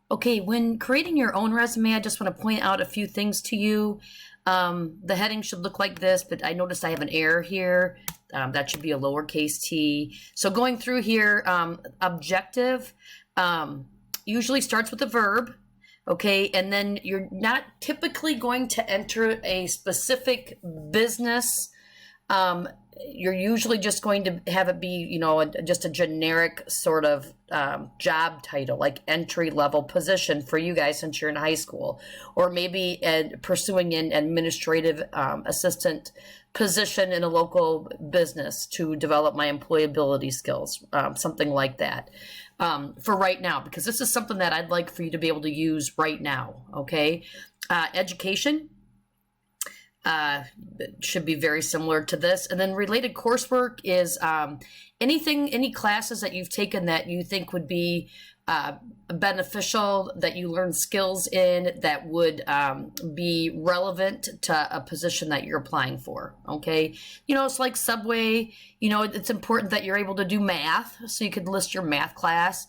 Okay, when creating your own resume, I just want to point out a few things to you. The heading should look like this, but I noticed I have an error here. That should be a lowercase t. So going through here, objective usually starts with a verb, okay? And then you're not typically going to enter a specific business. You're usually just going to have it be, just a generic sort of job title, like entry-level position for you guys since you're in high school, or maybe pursuing an administrative assistant position in a local business to develop my employability skills, something like that. For right now, because this is something that I'd like for you to be able to use right now, okay? Education. Should be very similar to this. And then related coursework is any classes that you've taken that you think would be beneficial, that you learn skills in, that would be relevant to a position that you're applying for, okay? It's like Subway, it's important that you're able to do math, so you could list your math class.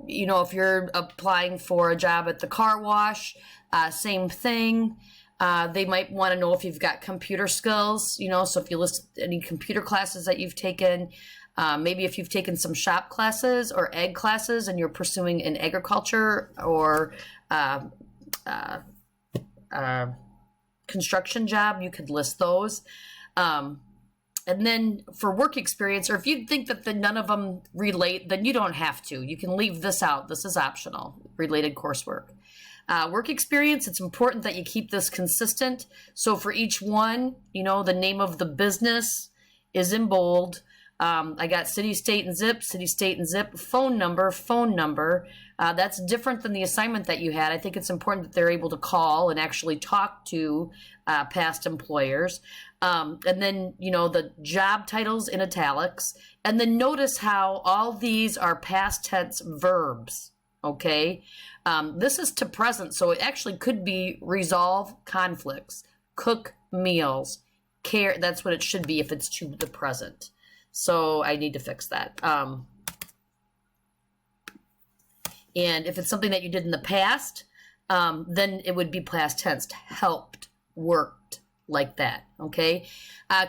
If you're applying for a job at the car wash, same thing. They might want to know if you've got computer skills, so if you list any computer classes that you've taken, maybe if you've taken some shop classes or ag classes and you're pursuing an agriculture or construction job, you could list those. And then for work experience, or if you think that none of them relate, then you don't have to. You can leave this out. This is optional, related coursework. Work experience, it's important that you keep this consistent. So for each one, the name of the business is in bold. I got city, state, and zip, phone number. That's different than the assignment that you had. I think it's important that they're able to call and actually talk to past employers. And then, the job titles in italics. And then notice how all these are past tense verbs, okay? This is to present, so it actually could be resolve conflicts, cook meals, care. That's what it should be if it's to the present. So I need to fix that. And if it's something that you did in the past, then it would be past tense, helped, worked, like that, okay?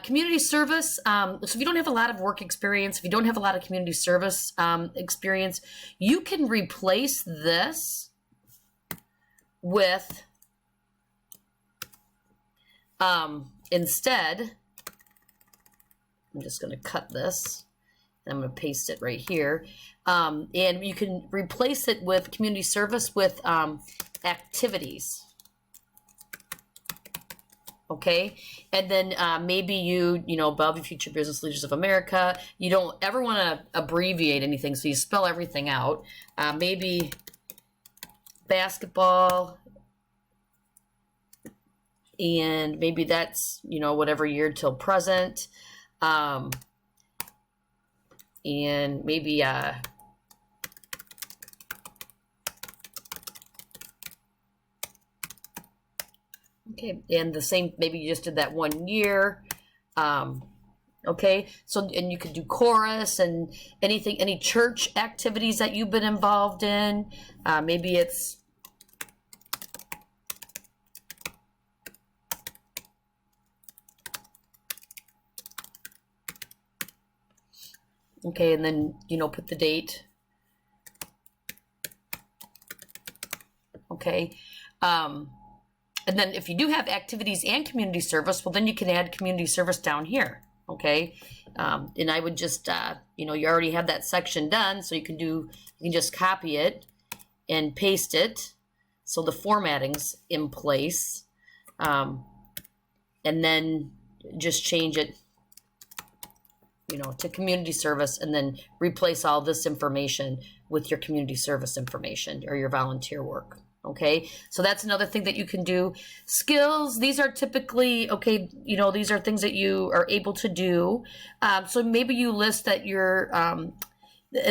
Community service, so if you don't have a lot of work experience, if you don't have a lot of community service experience, you can replace this with, instead, I'm just going to cut this, and I'm going to paste it right here, and you can replace it with community service with activities. Okay, and then maybe Bellevue Future Business Leaders of America, you don't ever want to abbreviate anything, so you spell everything out. Maybe basketball, and maybe that's, whatever year till present. And maybe okay, and the same, maybe you just did that 1 year. Okay, so, and you could do chorus and anything, any church activities that you've been involved in. Maybe it's, okay, and then, put the date. Okay. And then if you do have activities and community service, well, then you can add community service down here, okay? And I would just, you already have that section done, so you can just copy it and paste it, so the formatting's in place, and then just change it, to community service, and then replace all this information with your community service information or your volunteer work. Okay, so that's another thing that you can do. Skills, these are typically, okay, these are things that you are able to do. So maybe you list that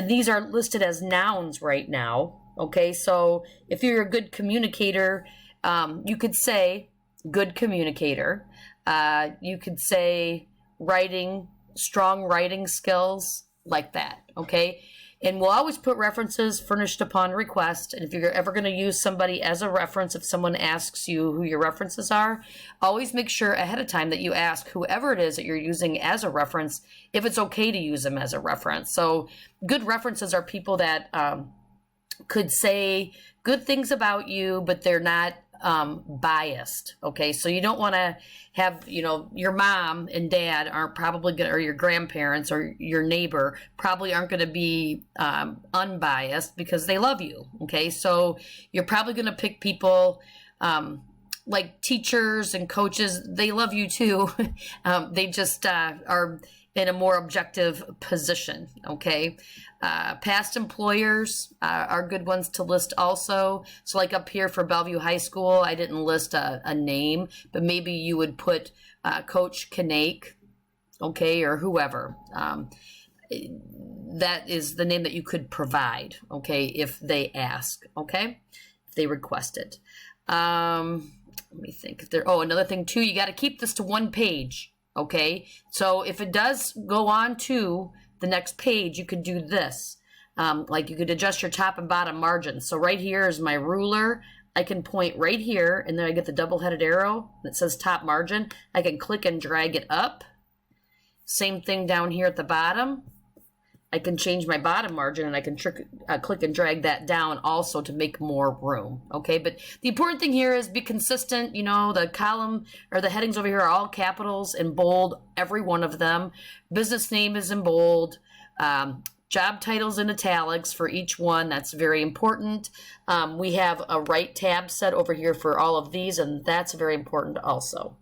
these are listed as nouns right now. Okay, so if you're a good communicator, you could say good communicator. You could say strong writing skills, like that. Okay, And we'll always put references furnished upon request. And if you're ever going to use somebody as a reference, if someone asks you who your references are, always make sure ahead of time that you ask whoever it is that you're using as a reference if it's okay to use them as a reference. So good references are people that could say good things about you, but they're not biased. Okay. So you don't want to have, your mom and dad aren't probably going to, or your grandparents or your neighbor probably aren't going to be unbiased because they love you. Okay. So you're probably going to pick people like teachers and coaches. They love you too. They just are in a more objective position. Okay. Past employers are good ones to list also. So like up here for Bellevue High School, I didn't list a name, but maybe you would put Coach Kanake, okay, or whoever. That is the name that you could provide, okay, if they ask, okay, if they request it. Let me think. Another thing too, you got to keep this to one page, okay? So if it does go on to the next page, you could do this. Like you could adjust your top and bottom margins. So right here is my ruler. I can point right here, and then I get the double-headed arrow that says top margin. I can click and drag it up. Same thing down here at the bottom. I can change my bottom margin, and I can click and drag that down also to make more room. Okay, but the important thing here is be consistent. The column or the headings over here are all capitals and bold, every one of them. Business name is in bold. Job titles in italics for each one. That's very important. We have a right tab set over here for all of these, and that's very important also.